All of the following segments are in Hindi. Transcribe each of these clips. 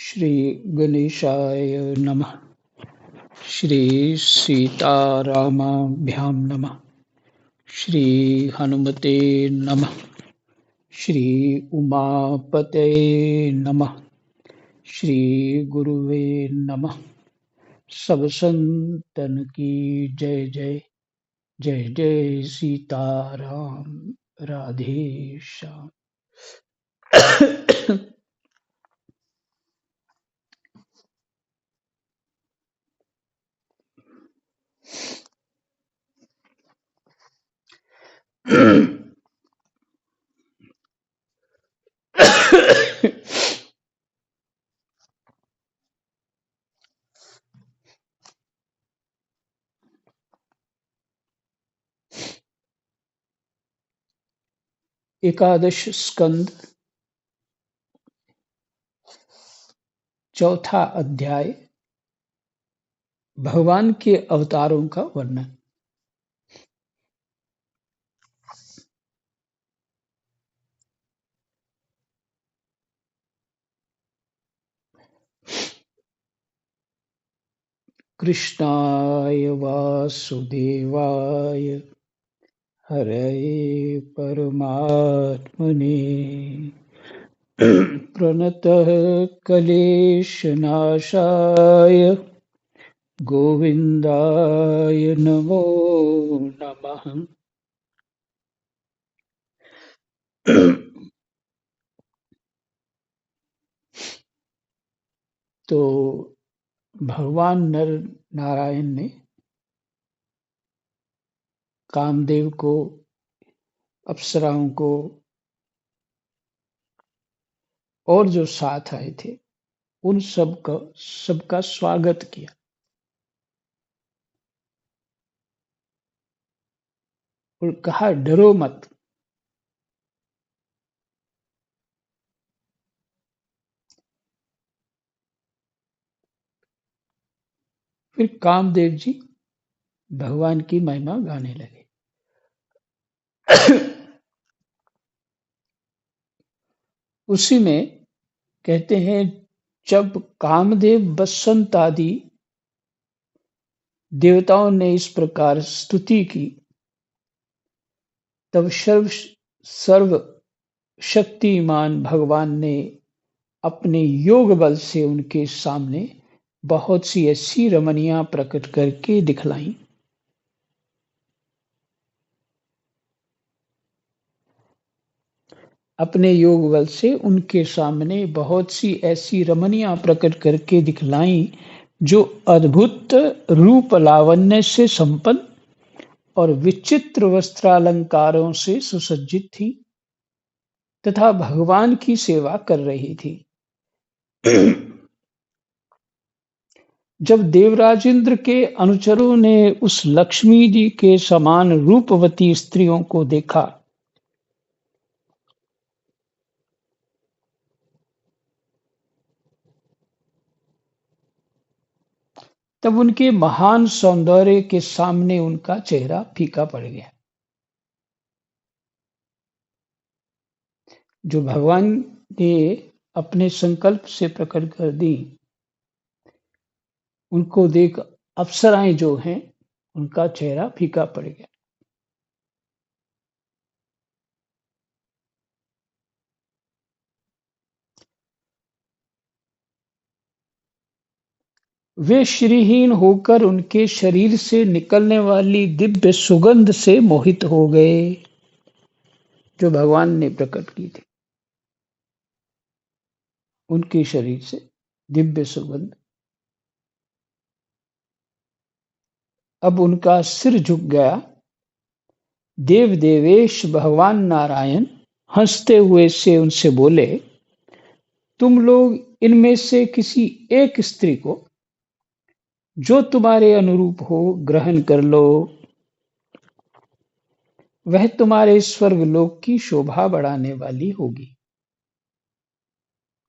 श्री गणेशाय नमः। श्री सीतारामाभ्यां नमः। श्री हनुमते नमः। श्री उमापतये नमः। श्री गुरुवे नमः। सब संतन की जय जय। जय जय सीताराम। राधे श्याम। एकादश स्कंद, चौथा अध्याय, भगवान के अवतारों का वर्णन। कृष्णाय वासुदेवाय हरये परमात्मने प्रणतः क्लेशनाशाय गोविंदाय नमो नमः। तो भगवान नर नारायण ने कामदेव को, अप्सराओं को और जो साथ आए थे उन सबका स्वागत किया। और कहा डरो मत। फिर कामदेव जी भगवान की महिमा गाने लगे। उसी में कहते हैं, जब कामदेव बसंत आदि देवताओं ने इस प्रकार स्तुति की, तब सर्व शक्तिमान भगवान ने अपने योग बल से उनके सामने बहुत सी ऐसी रमणियां प्रकट करके दिखलाई। अपने योग बल से उनके सामने बहुत सी ऐसी रमणियां प्रकट करके दिखलाई जो अद्भुत रूप लावण्य से संपन्न और विचित्र वस्त्रालंकारों से सुसज्जित थी तथा भगवान की सेवा कर रही थी। जब देवराज इंद्र के अनुचरों ने उस लक्ष्मी जी के समान रूपवती स्त्रियों को देखा, तब उनके महान सौंदर्य के सामने उनका चेहरा फीका पड़ गया। जो भगवान ने अपने संकल्प से प्रकट कर दी, उनको देख अप्सराएं जो हैं उनका चेहरा फीका पड़ गया। वे श्रीहीन होकर उनके शरीर से निकलने वाली दिव्य सुगंध से मोहित हो गए, जो भगवान ने प्रकट की थी। उनके शरीर से दिव्य सुगंध। अब उनका सिर झुक गया। देव देवेश भगवान नारायण हंसते हुए से उनसे बोले, तुम लोग इनमें से किसी एक स्त्री को जो तुम्हारे अनुरूप हो ग्रहण कर लो। वह तुम्हारे स्वर्गलोक की शोभा बढ़ाने वाली होगी।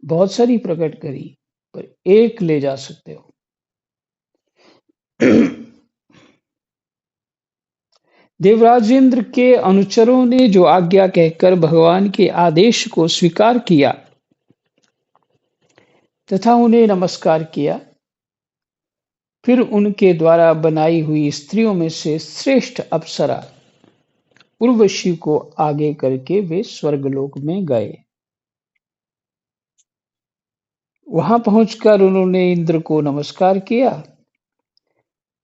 बहुत सारी प्रकट करी, पर एक ले जा सकते हो। देवराजेंद्र के अनुचरों ने जो आज्ञा कहकर भगवान के आदेश को स्वीकार किया, तथा उन्हें नमस्कार किया। फिर उनके द्वारा बनाई हुई स्त्रियों में से श्रेष्ठ अप्सरा उर्वशी को आगे करके वे स्वर्गलोक में गए। वहां पहुंचकर उन्होंने इंद्र को नमस्कार किया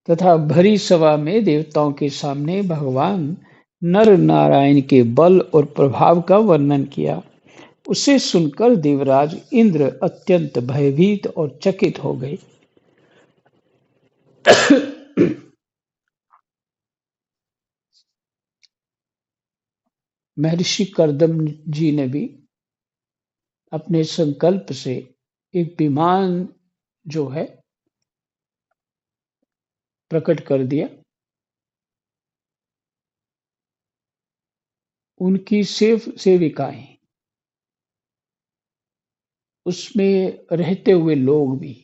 तथा भरी सभा में देवताओं के सामने भगवान नर नारायण के बल और प्रभाव का वर्णन किया। उसे सुनकर देवराज इंद्र अत्यंत भयभीत और चकित हो गए। महर्षि कर्दम जी ने भी अपने संकल्प से एक विमान जो है प्रकट कर दिया। उनकी सेविकाएं, उसमें रहते हुए लोग भी,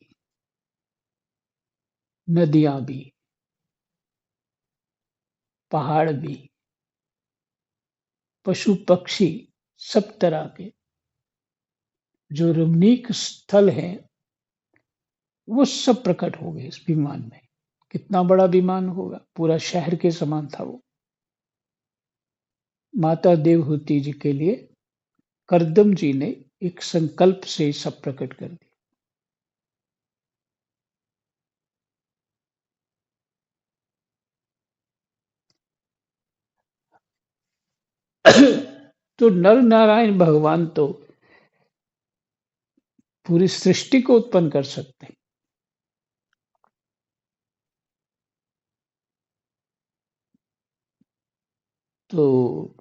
नदियां भी, पहाड़ भी, पशु पक्षी, सब तरह के जो रमणीक स्थल हैं वो सब प्रकट हो गए इस विमान में। कितना बड़ा विमान होगा, पूरा शहर के समान था वो। माता देवहूति जी के लिए कर्दम जी ने एक संकल्प से सब प्रकट कर दिया। तो नर नारायण भगवान तो पूरी सृष्टि को उत्पन्न कर सकते हैं। तो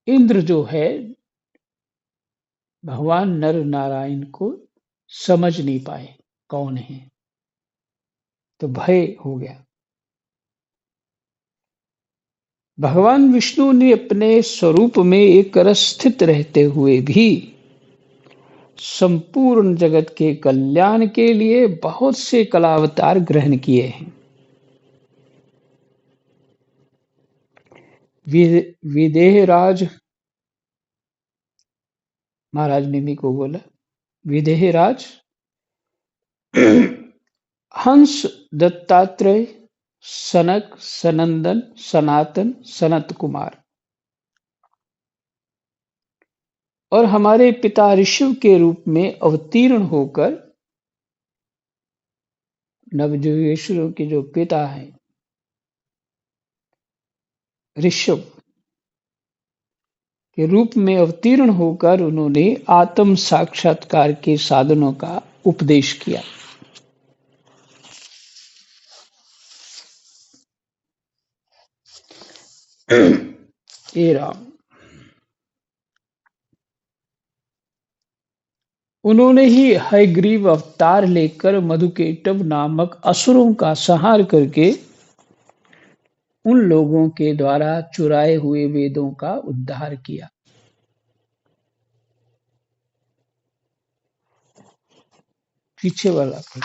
इंद्र जो है भगवान नर नारायण को समझ नहीं पाए कौन है, तो भय हो गया। भगवान विष्णु ने अपने स्वरूप में एक रस स्थित रहते हुए भी संपूर्ण जगत के कल्याण के लिए बहुत से कलावतार ग्रहण किए हैं। विदेहराज महाराज निमि को बोला, विदेहराज, हंस, दत्तात्रेय, सनक, सनंदन, सनातन, सनत कुमार और हमारे पिता ऋषभ के रूप में अवतीर्ण होकर, नवजुगेश्वरों के जो पिता हैं ऋषभ के रूप में अवतीर्ण होकर उन्होंने आत्म साक्षात्कार के साधनों का उपदेश किया। हे राम, उन्होंने ही हयग्रीव अवतार लेकर मधुकेटव नामक असुरों का संहार करके उन लोगों के द्वारा चुराए हुए वेदों का उद्धार किया। पीछे वाला पढ़।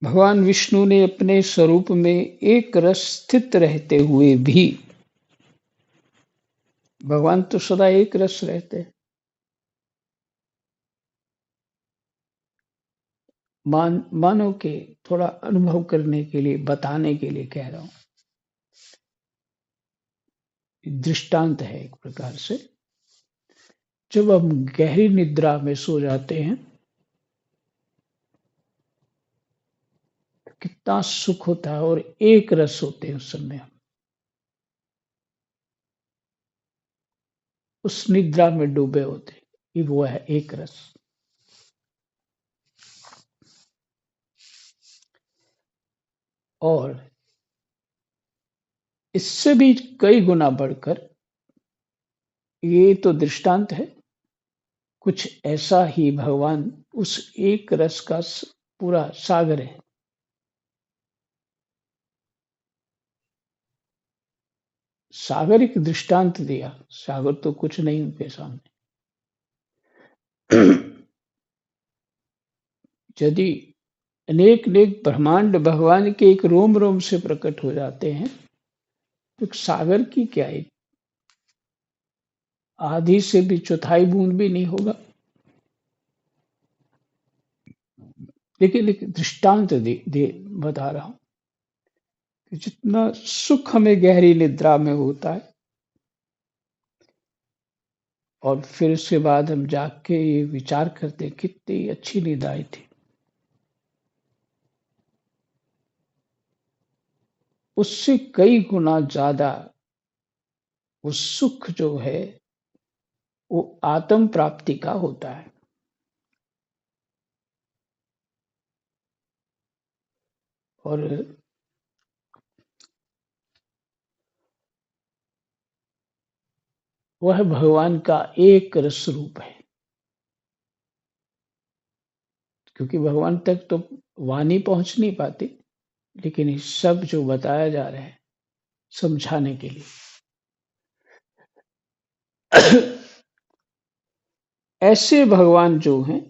भगवान विष्णु ने अपने स्वरूप में एक रस स्थित रहते हुए भी, भगवान तो सदा एक रस रहते हैं। मानव के थोड़ा अनुभव करने के लिए, बताने के लिए कह रहा हूं। दृष्टांत है एक प्रकार से। जब हम गहरी निद्रा में सो जाते हैं तो कितना सुख होता है और एक रस होते हैं उस समय हम। उस निद्रा में डूबे होते हैं, ये वो है एक रस। और इससे भी कई गुना बढ़कर, ये तो दृष्टांत है, कुछ ऐसा ही भगवान उस एक रस का पूरा सागर है। सागर एक दृष्टांत दिया, सागर तो कुछ नहीं उनके सामने। यदि अनेक अनेक ब्रह्मांड भगवान के एक रोम रोम से प्रकट हो जाते हैं एक सागर की क्या, एक आधी से भी चौथाई बूंद भी नहीं होगा। लेकिन एक दृष्टांत दे बता रहा हूं कि जितना सुख हमें गहरी निद्रा में होता है और फिर उसके बाद हम जाग के ये विचार करते हैं, कितनी अच्छी नींद आई थी, उससे कई गुना ज्यादा वो सुख जो है वो आत्म प्राप्ति का होता है। और वह भगवान का एक रस रूप है, क्योंकि भगवान तक तो वाणी पहुंच नहीं पाती, लेकिन ये सब जो बताया जा रहा है समझाने के लिए। ऐसे भगवान जो हैं,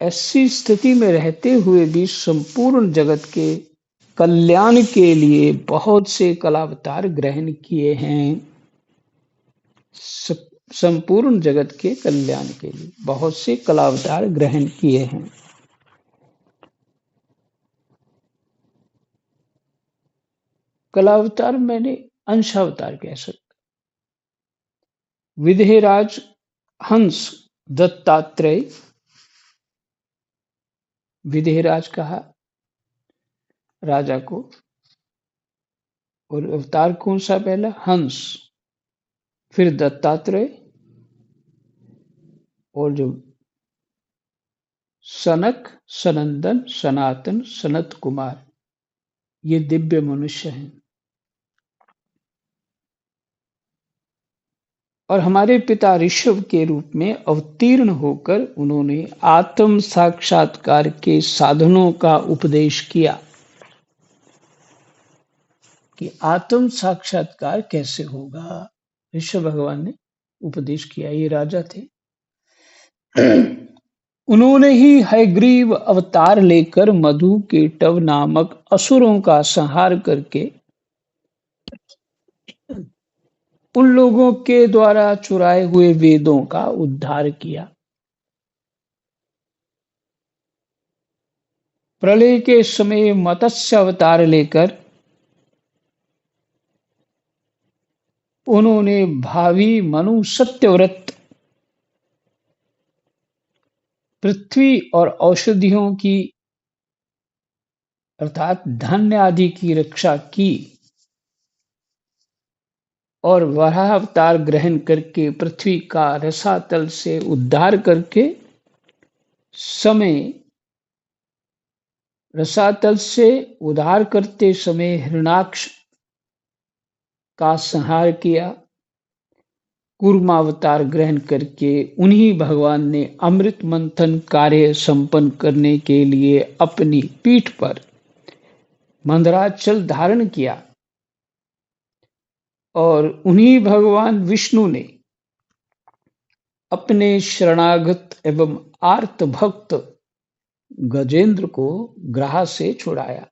ऐसी स्थिति में रहते हुए भी संपूर्ण जगत के कल्याण के लिए बहुत से कलावतार ग्रहण किए हैं। संपूर्ण जगत के कल्याण के लिए बहुत से कलावतार ग्रहण किए हैं। कलावतार मैंने अंशावतार कह सकते। विदेहराज हंस दत्तात्रेय विदेहराज कहा राजा को, और अवतार कौन सा पहला, हंस, फिर दत्तात्रेय, और जो सनक, सनंदन, सनातन, सनत कुमार, ये दिव्य मनुष्य हैं। और हमारे पिता ऋषभ के रूप में अवतीर्ण होकर उन्होंने आत्म साक्षात्कार के साधनों का उपदेश किया कि आत्म साक्षात्कार कैसे होगा। ऋषभ भगवान ने उपदेश किया, ये राजा थे। उन्होंने ही हयग्रीव अवतार लेकर मधु केटव नामक असुरों का संहार करके उन लोगों के द्वारा चुराए हुए वेदों का उद्धार किया। प्रलय के समय मत्स्य अवतार लेकर उन्होंने भावी मनु सत्यव्रत पृथ्वी और औषधियों की अर्थात धान्य आदि की रक्षा की, और वराह अवतार ग्रहण करके पृथ्वी का रसातल से उद्धार करके समय रसातल से उद्धार करते समय हिरणाक्ष का संहार किया। कूर्मावतार ग्रहण करके उन्हीं भगवान ने अमृत मंथन कार्य संपन्न करने के लिए अपनी पीठ पर मंदराचल धारण किया, और उन्हीं भगवान विष्णु ने अपने शरणागत एवं आर्त भक्त गजेंद्र को ग्रह से छुड़ाया।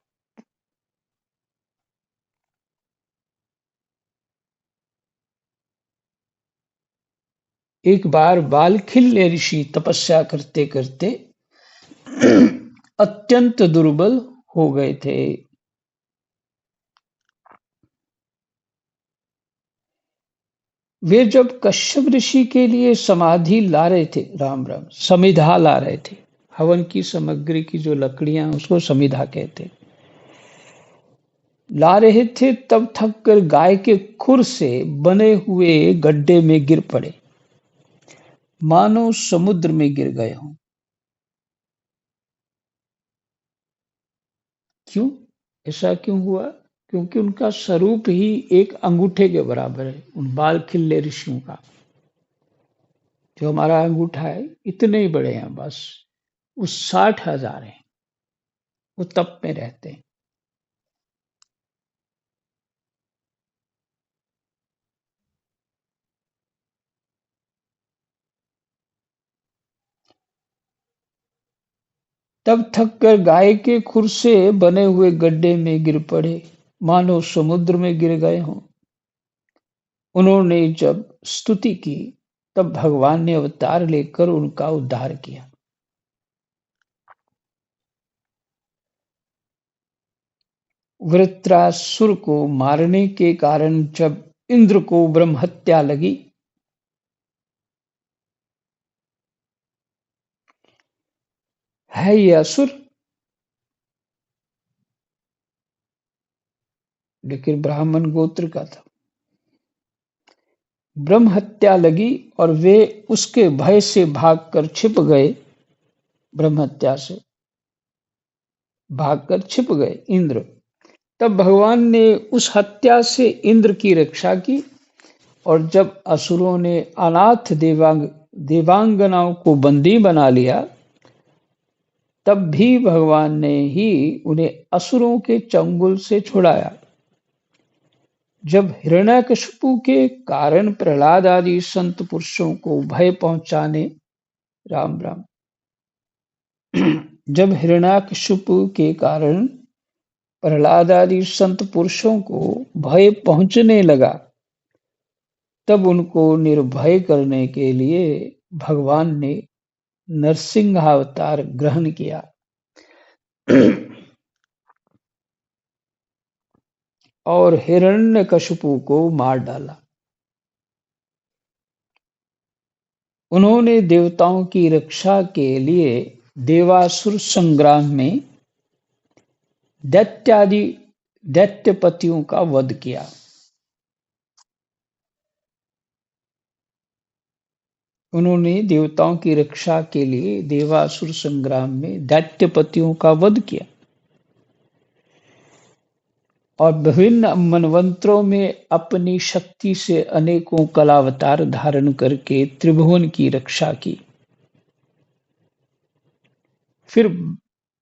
एक बार बालखिल्य ऋषि तपस्या करते करते अत्यंत दुर्बल हो गए थे। वे जब कश्यप ऋषि के लिए समाधि ला रहे थे, राम राम, समिधा ला रहे थे, हवन की सामग्री की जो लकड़ियां उसको समिधा कहते, ला रहे थे, तब थक कर गाय के खुर से बने हुए गड्ढे में गिर पड़े, मानो समुद्र में गिर गए हों। क्यों ऐसा क्यों हुआ? क्योंकि उनका स्वरूप ही एक अंगूठे के बराबर है, उन बाल खिल्ले ऋषियों का। जो हमारा अंगूठा है इतने ही बड़े हैं बस, वो 60,000 हैं, वो तप में रहते हैं। तब थक कर गाय के खुर से बने हुए गड्ढे में गिर पड़े, मानो समुद्र में गिर गए हों। उन्होंने जब स्तुति की, तब भगवान ने अवतार लेकर उनका उद्धार किया। वृत्रासुर को मारने के कारण जब इंद्र को ब्रह्म हत्या लगी, है ये असुर, लेकिन ब्राह्मण गोत्र का था। ब्रह्म हत्या लगी और वे उसके भय से भागकर छिप गए। ब्रह्म हत्या से भागकर छिप गए इंद्र। तब भगवान ने उस हत्या से इंद्र की रक्षा की, और जब असुरों ने अनाथ देवांगनाओं को बंदी बना लिया, तब भी भगवान ने ही उन्हें असुरों के चंगुल से छुड़ाया। जब हिरण्यकशिपु के कारण प्रहलाद आदि संत पुरुषों को भय पहुंचाने राम राम जब हिरण्यकशिपु के कारण प्रहलाद आदि संत पुरुषों को भय पहुंचने लगा, तब उनको निर्भय करने के लिए भगवान ने नरसिंहावतार ग्रहण किया और हिरण्यकशिपु को मार डाला। उन्होंने देवताओं की रक्षा के लिए देवासुर संग्राम में दैत्यादि दैत्यपतियों का वध किया। उन्होंने देवताओं की रक्षा के लिए देवासुर संग्राम में दैत्यपतियों का वध किया और विभिन्न मनवंतरों में अपनी शक्ति से अनेकों कलावतार धारण करके त्रिभुवन की रक्षा की। फिर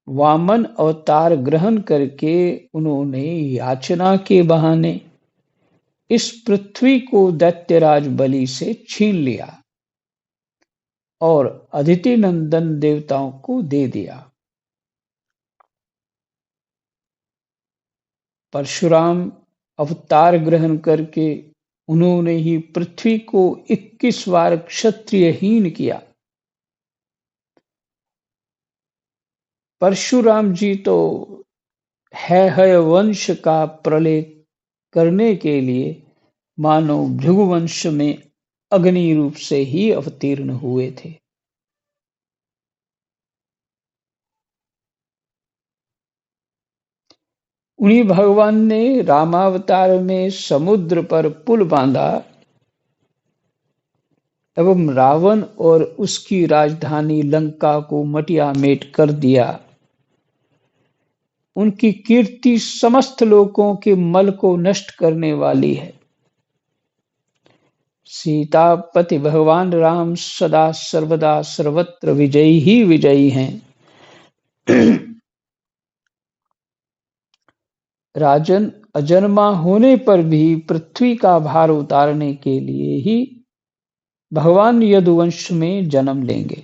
वामन अवतार ग्रहण करके उन्होंने याचना के बहाने इस पृथ्वी को दैत्यराज बलि से छीन लिया और अदिति नंदन देवताओं को दे दिया। परशुराम अवतार ग्रहण करके उन्होंने ही पृथ्वी को 21 बार क्षत्रियहीन किया। परशुराम जी तो है वंश का प्रलय करने के लिए मानो भृगुवंश में अग्नि रूप से ही अवतीर्ण हुए थे। उन्हीं भगवान ने रामावतार में समुद्र पर पुल बांधा एवं रावण और उसकी राजधानी लंका को मटियामेट कर दिया। उनकी कीर्ति समस्त लोकों के मल को नष्ट करने वाली है। सीतापति भगवान राम सदा सर्वदा सर्वत्र विजयी ही विजयी हैं। राजन, अजन्मा होने पर भी पृथ्वी का भार उतारने के लिए ही भगवान यदुवंश में जन्म लेंगे।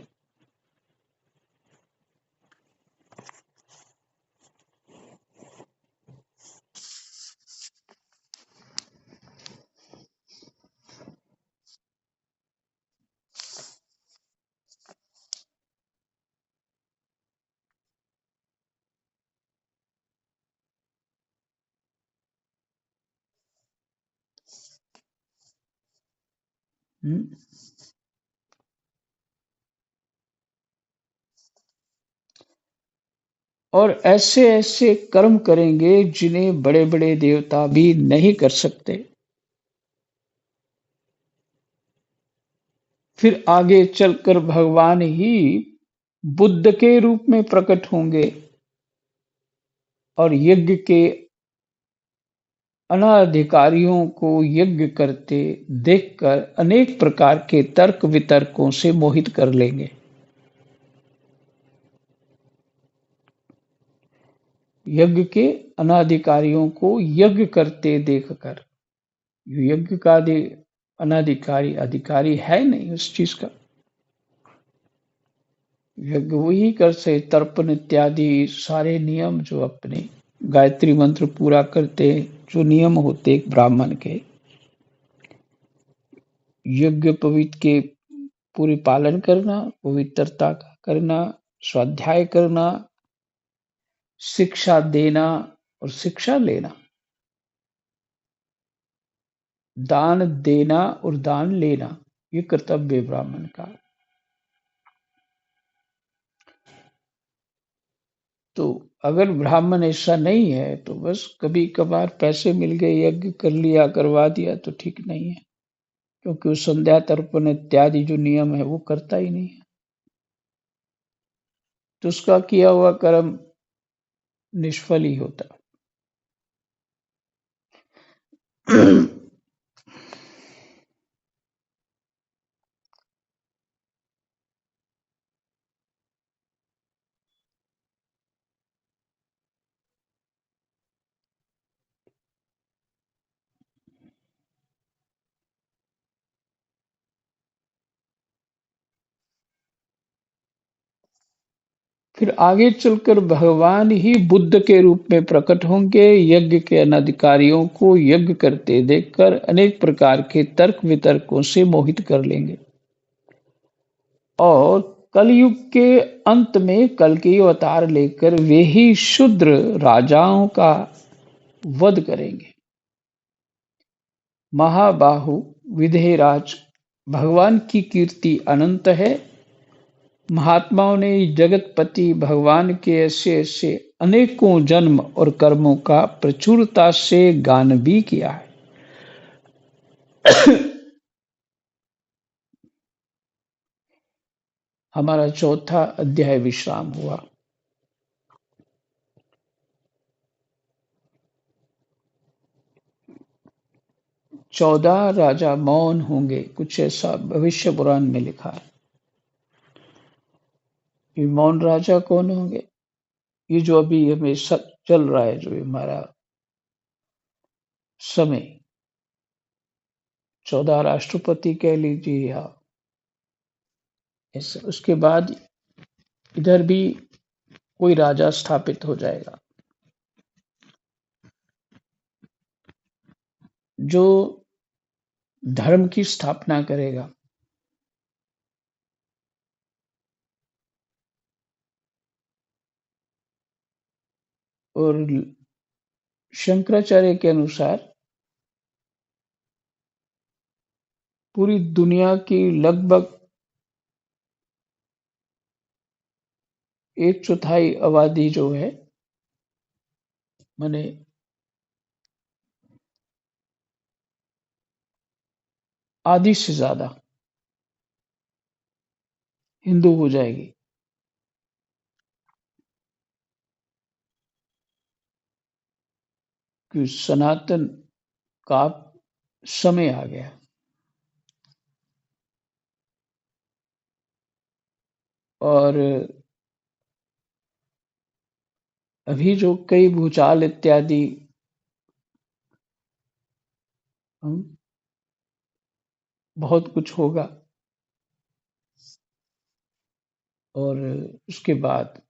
और ऐसे ऐसे कर्म करेंगे जिन्हें बड़े बड़े देवता भी नहीं कर सकते। फिर आगे चलकर भगवान ही बुद्ध के रूप में प्रकट होंगे और यज्ञ के अनाधिकारियों को यज्ञ करते देखकर अनेक प्रकार के तर्क वितर्कों से मोहित कर लेंगे। यज्ञ के अनाधिकारियों को यज्ञ करते देखकर, यज्ञ का अनाधिकारी अधिकारी है नहीं उस चीज का। यज्ञ वही कर से तर्पण इत्यादि सारे नियम जो अपने गायत्री मंत्र पूरा करते हैं, जो नियम होते एक ब्राह्मण के, यज्ञ पवित्र के पूरे पालन करना, पवित्रता का करना, स्वाध्याय करना, शिक्षा देना और शिक्षा लेना, दान देना और दान लेना, ये कर्तव्य है ब्राह्मण का। तो अगर ब्राह्मण ऐसा नहीं है तो बस कभी कभार पैसे मिल गए, यज्ञ कर लिया, करवा दिया तो ठीक नहीं है, क्योंकि वो संध्या तर्पण इत्यादि जो नियम है वो करता ही नहीं है, तो उसका किया हुआ कर्म निष्फल ही होता। फिर आगे चलकर भगवान ही बुद्ध के रूप में प्रकट होंगे। यज्ञ के अनधिकारियों को यज्ञ करते देखकर अनेक प्रकार के तर्क वितर्कों से मोहित कर लेंगे और कलयुग के अंत में कल की अवतार लेकर वे ही शूद्र राजाओं का वध करेंगे। महाबाहु विधेयराज, भगवान की कीर्ति अनंत है। महात्माओं ने जगतपति भगवान के ऐसे ऐसे अनेकों जन्म और कर्मों का प्रचुरता से गान भी किया है। हमारा चौथा अध्याय विश्राम हुआ। चौदह राजा मौन होंगे, कुछ ऐसा भविष्य पुराण में लिखा है। ये मौन राजा कौन होंगे? ये जो अभी हमें चल रहा है, जो हमारा समय, 14 राष्ट्रपति कह लीजिए या ऐसे, उसके बाद इधर भी कोई राजा स्थापित हो जाएगा जो धर्म की स्थापना करेगा। और शंकराचार्य के अनुसार पूरी दुनिया की लगभग 1/4 आबादी जो है, माने आधी से ज्यादा हिंदू हो जाएगी। कि सनातन का समय आ गया। और अभी जो कई भूचाल इत्यादि बहुत कुछ होगा, और उसके बाद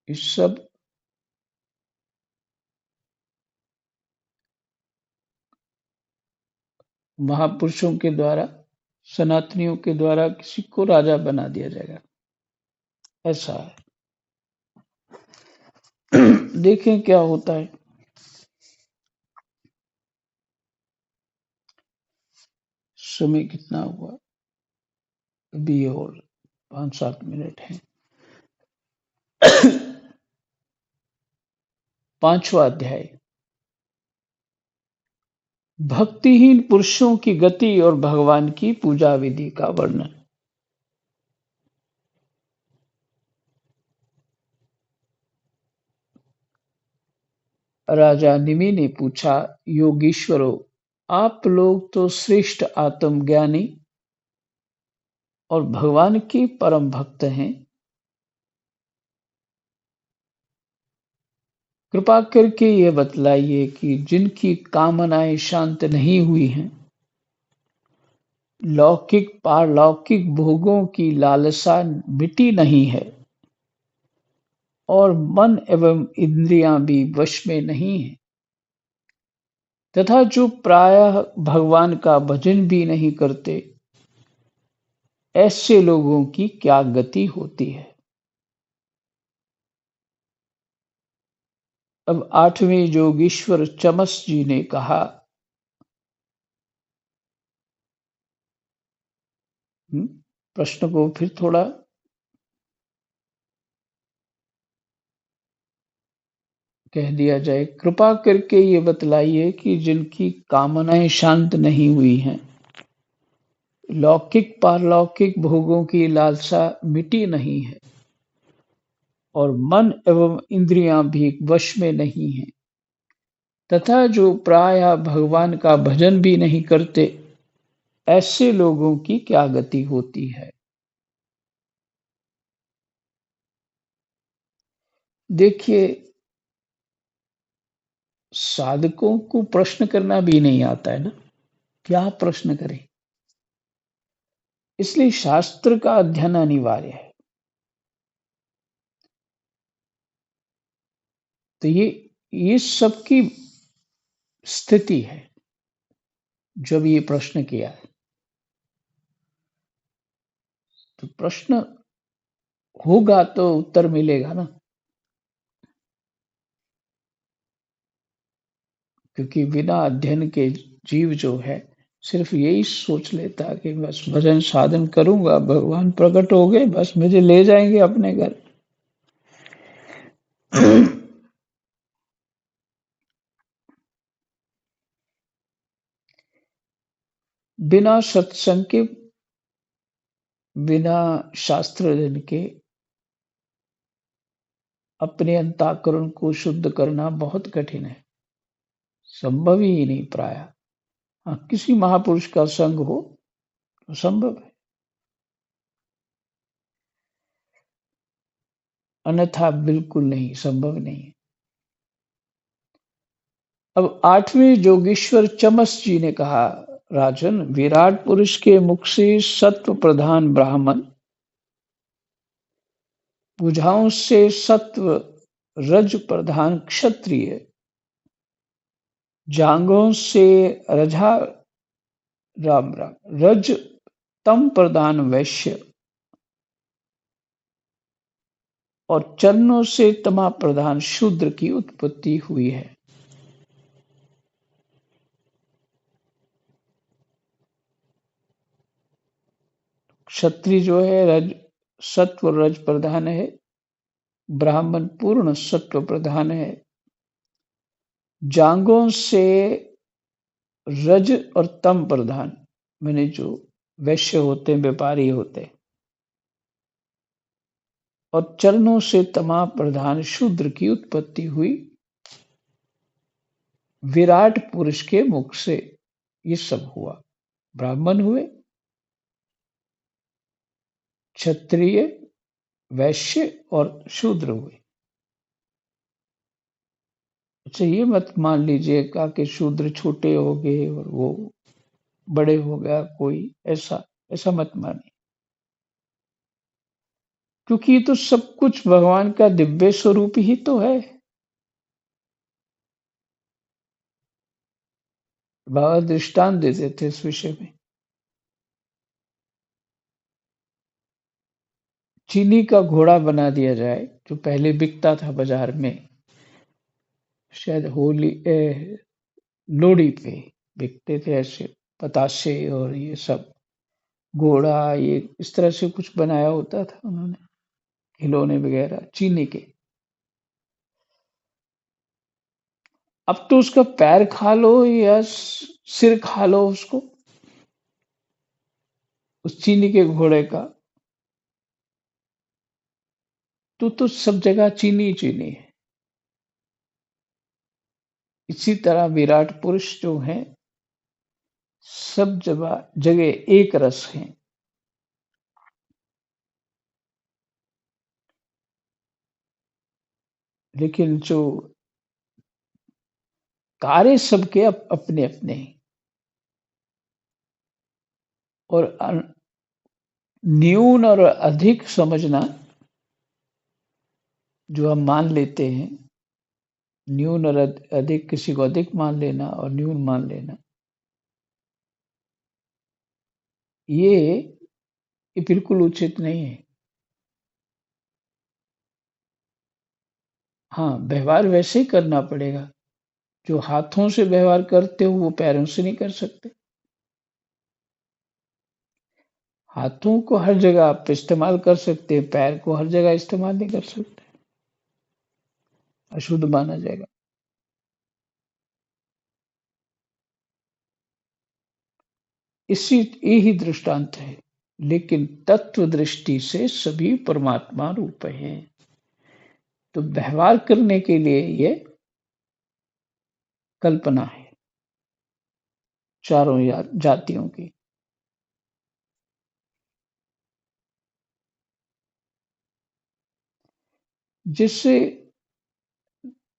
इस सब महापुरुषों के द्वारा, सनातनियों के द्वारा किसी को राजा बना दिया जाएगा, ऐसा है। देखें क्या होता है। समय कितना हुआ अभी? और 5-7 मिनट हैं। 5वां अध्याय, भक्तिहीन पुरुषों की गति और भगवान की पूजा विधि का वर्णन। राजा निमि ने पूछा, योगीश्वरों, आप लोग तो श्रेष्ठ आत्मज्ञानी और भगवान के परम भक्त हैं, कृपा करके ये बतलाइए कि जिनकी कामनाएं शांत नहीं हुई हैं, लौकिक पारलौकिक भोगों की लालसा मिटी नहीं है, और मन एवं इंद्रियां भी वश में नहीं है, तथा जो प्रायः भगवान का भजन भी नहीं करते, ऐसे लोगों की क्या गति होती है। अब 8वें योगीश्वर चमस जी ने कहा, प्रश्न को फिर थोड़ा कह दिया जाए। कृपा करके ये बतलाइए कि जिनकी कामनाएं शांत नहीं हुई हैं, लौकिक पारलौकिक भोगों की लालसा मिटी नहीं है और मन एवं इंद्रियां भी वश में नहीं हैं, तथा जो प्रायः भगवान का भजन भी नहीं करते, ऐसे लोगों की क्या गति होती है। देखिए, साधकों को प्रश्न करना भी नहीं आता है ना, क्या प्रश्न करें। इसलिए शास्त्र का अध्ययन अनिवार्य है। तो ये सबकी स्थिति है जब ये प्रश्न किया है। तो प्रश्न होगा तो उत्तर मिलेगा ना, क्योंकि बिना अध्ययन के जीव जो है सिर्फ यही सोच लेता कि बस भजन साधन करूंगा, भगवान प्रकट हो गए, बस मुझे ले जाएंगे अपने घर। बिना सत्संग के, बिना शास्त्र अध्ययन के अपने अंतःकरण को शुद्ध करना बहुत कठिन है, संभव ही नहीं प्राय। हाँ, किसी महापुरुष का संग हो तो संभव है, अन्यथा बिल्कुल नहीं, संभव नहीं है। अब 8वें योगेश्वर चमस जी ने कहा, राजन, विराट पुरुष के मुख से सत्व प्रधान ब्राह्मण, भुजाओं से सत्व रज प्रधान क्षत्रिय, जांघों से रजा राम राम रज तम प्रधान वैश्य, और चरणों से तमा प्रधान शूद्र की उत्पत्ति हुई है। क्षत्रिय जो है रज सत्व रज प्रधान है, ब्राह्मण पूर्ण सत्व प्रधान है, जांघों से रज और तम प्रधान, मैंने जो वैश्य होते हैं, व्यापारी होते हैं, और चरणों से तमा प्रधान शूद्र की उत्पत्ति हुई विराट पुरुष के मुख से। ये सब हुआ, ब्राह्मण हुए, क्षत्रिय, वैश्य और शूद्र हुए। अच्छा, ये मत मान लीजिएगा कि शूद्र छोटे हो गए और वो बड़े हो गया कोई, ऐसा ऐसा मत मानिए, क्योंकि ये तो सब कुछ भगवान का दिव्य स्वरूप ही तो है। बाबा दृष्टांत देते थे इस विषय में। चीनी का घोड़ा बना दिया जाए, जो पहले बिकता था बाजार में, शायद होली लोहड़ी पे बिकते थे ऐसे पतासे और ये सब, घोड़ा ये इस तरह से कुछ बनाया होता था उन्होंने, खिलौने वगैरह चीनी के। अब तो उसका पैर खा लो या सिर खा लो उसको, उस चीनी के घोड़े का, तो सब जगह चीनी ही चीनी है। इसी तरह विराट पुरुष जो है सब जगह जगह एक रस है, लेकिन जो कार्य सबके अपने अपने हैं। और न्यून और अधिक समझना जो हम मान लेते हैं, न्यून और अधिक, किसी को अधिक मान लेना और न्यून मान लेना, ये बिल्कुल उचित नहीं है। हाँ, व्यवहार वैसे ही करना पड़ेगा। जो हाथों से व्यवहार करते हो वो पैरों से नहीं कर सकते। हाथों को हर जगह आप इस्तेमाल कर सकते हैं, पैर को हर जगह इस्तेमाल नहीं कर सकते, अशुद्ध माना जाएगा। इसी यही दृष्टांत है, लेकिन तत्व दृष्टि से सभी परमात्मा रूप हैं। तो व्यवहार करने के लिए ये कल्पना है चारों जातियों की। जिससे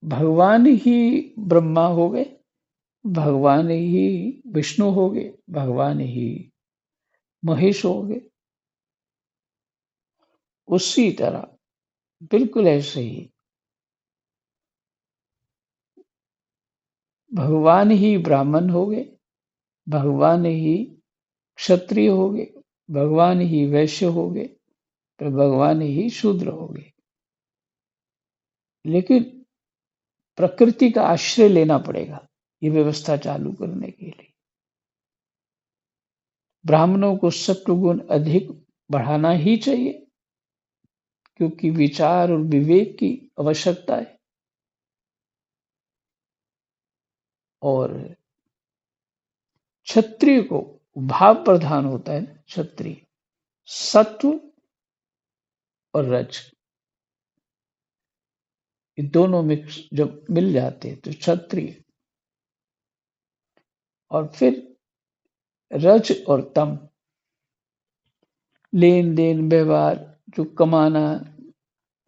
भगवान ही ब्रह्मा हो गए, भगवान ही विष्णु हो गए, भगवान ही महेश हो गए। उसी तरह बिल्कुल ऐसे ही भगवान ही ब्राह्मण हो गए, भगवान ही क्षत्रिय हो गए, भगवान ही वैश्य हो गए, तो भगवान ही शूद्र हो गए। लेकिन प्रकृति का आश्रय लेना पड़ेगा ये व्यवस्था चालू करने के लिए। ब्राह्मणों को सत्व गुण अधिक बढ़ाना ही चाहिए, क्योंकि विचार और विवेक की आवश्यकता है। और क्षत्रिय को भाव प्रधान होता है, क्षत्रिय सत्व और रज, ये दोनों मिक्स जब मिल जाते हैं तो क्षत्रिय। और फिर रज और तम, लेन देन व्यवहार, जो कमाना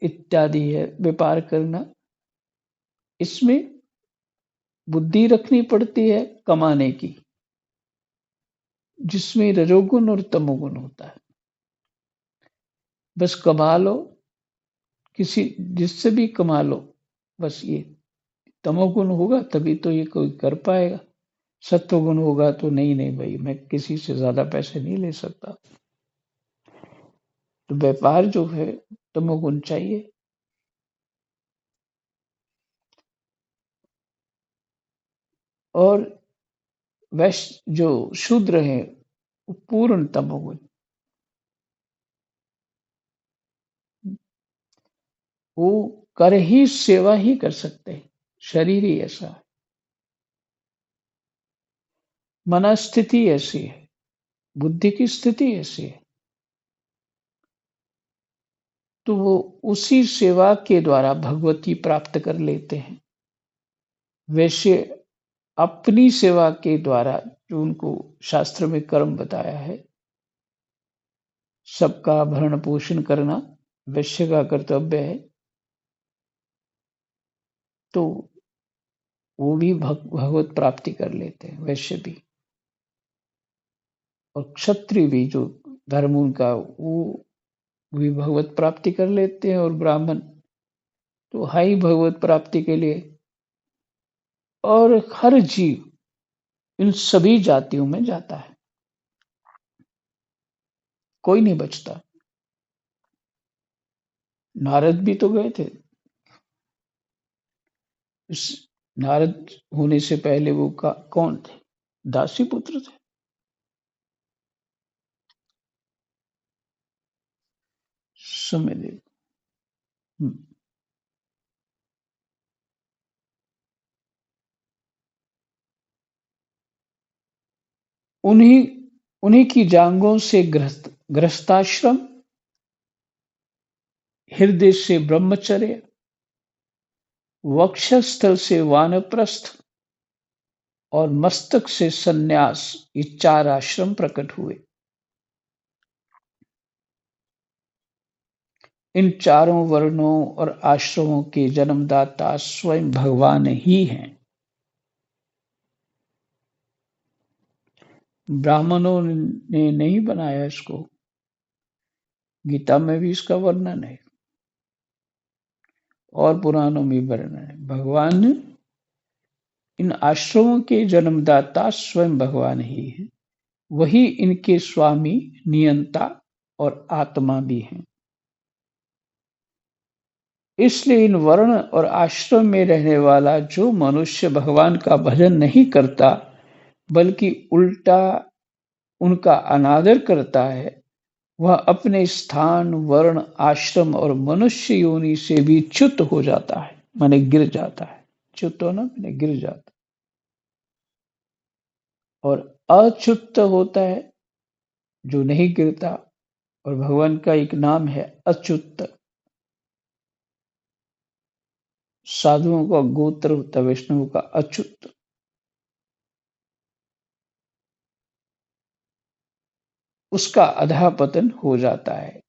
इत्यादि है, व्यापार करना, इसमें बुद्धि रखनी पड़ती है कमाने की, जिसमें रजोगुण और तमोगुण होता है। बस कमा लो, किसी जिससे भी कमा लो, बस ये तमोगुण होगा तभी तो ये कोई कर पाएगा। सत्वगुण होगा तो नहीं नहीं भाई, मैं किसी से ज्यादा पैसे नहीं ले सकता। तो व्यापार जो है तमोगुण चाहिए। और वैश्य जो शूद्र है वो पूर्ण तमोगुण, वो कर ही सेवा ही कर सकते हैं, शरीर ही ऐसा है, मनस्थिति ऐसी है, बुद्धि की स्थिति ऐसी है। तो वो उसी सेवा के द्वारा भगवती प्राप्त कर लेते हैं। वैसे अपनी सेवा के द्वारा, जो उनको शास्त्र में कर्म बताया है, सबका भरण पोषण करना वैश्य का कर्तव्य है, तो वो भी भगवत प्राप्ति कर लेते हैं, वैश्य भी। और क्षत्रिय भी जो धर्म उनका, वो भी भगवत प्राप्ति कर लेते हैं। और ब्राह्मण तो है ही भगवत प्राप्ति के लिए। और हर जीव इन सभी जातियों में जाता है, कोई नहीं बचता। नारद भी तो गए थे। इस नारद होने से पहले वो कौन थे? दासी पुत्र थे। समय दे। हम्म। उन्हीं उन्हीं की जांघों से गृहस्थाश्रम, हृदय से ब्रह्मचर्य, वक्षस्थल से वानप्रस्थ और मस्तक से सन्यास, ये चार आश्रम प्रकट हुए। इन चारों वर्णों और आश्रमों के जन्मदाता स्वयं भगवान ही हैं। ब्राह्मणों ने नहीं बनाया इसको, गीता में भी इसका वर्णन है। और पुराणों में वर्णन है। भगवान इन आश्रमों के जन्मदाता स्वयं भगवान ही हैं। वही इनके स्वामी, नियंता और आत्मा भी हैं। इसलिए इन वर्ण और आश्रम में रहने वाला जो मनुष्य भगवान का भजन नहीं करता, बल्कि उल्टा उनका अनादर करता है, वह अपने स्थान, वर्ण, आश्रम और मनुष्य योनि से भी च्युत हो जाता है, माने गिर जाता है। च्युत होना माने गिर जाता। और अच्युत होता है जो नहीं गिरता, और भगवान का एक नाम है अच्युत। साधुओं का गोत्र होता है वैष्णव का अच्युत। उसका अधःपतन हो जाता है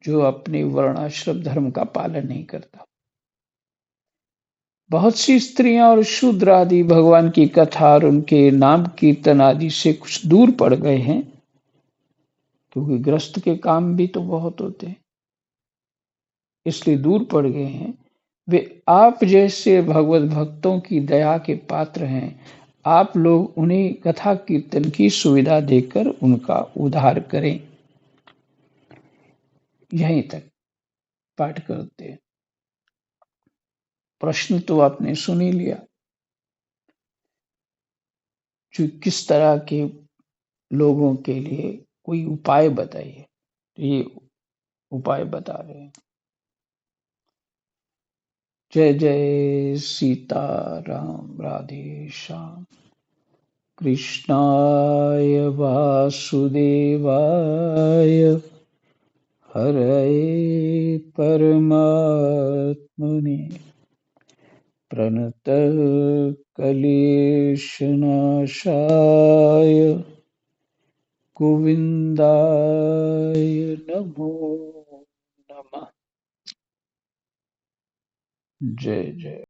जो अपने वर्णाश्रम धर्म का पालन नहीं करता। बहुत सी स्त्रियां और शूद्र आदि भगवान की कथा और उनके नाम कीर्तन आदि से कुछ दूर पड़ गए हैं, क्योंकि गृहस्थ के काम भी तो बहुत होते हैं, इसलिए दूर पड़ गए हैं। वे आप जैसे भगवत भक्तों की दया के पात्र हैं। आप लोग उन्हें कथा कीर्तन की सुविधा देकर उनका उद्धार करें। यहीं तक पाठ करते हैं। प्रश्न तो आपने सुन ही लिया, जो किस तरह के लोगों के लिए कोई उपाय बताइए। तो ये उपाय बता रहे हैं। जय जय सीताराम, राधे श्याम। कृष्णाय वासुदेवाय हरये परमात्मने प्रणतक्लेशनाशाय गोविन्दाय नमो नमः। जय जय।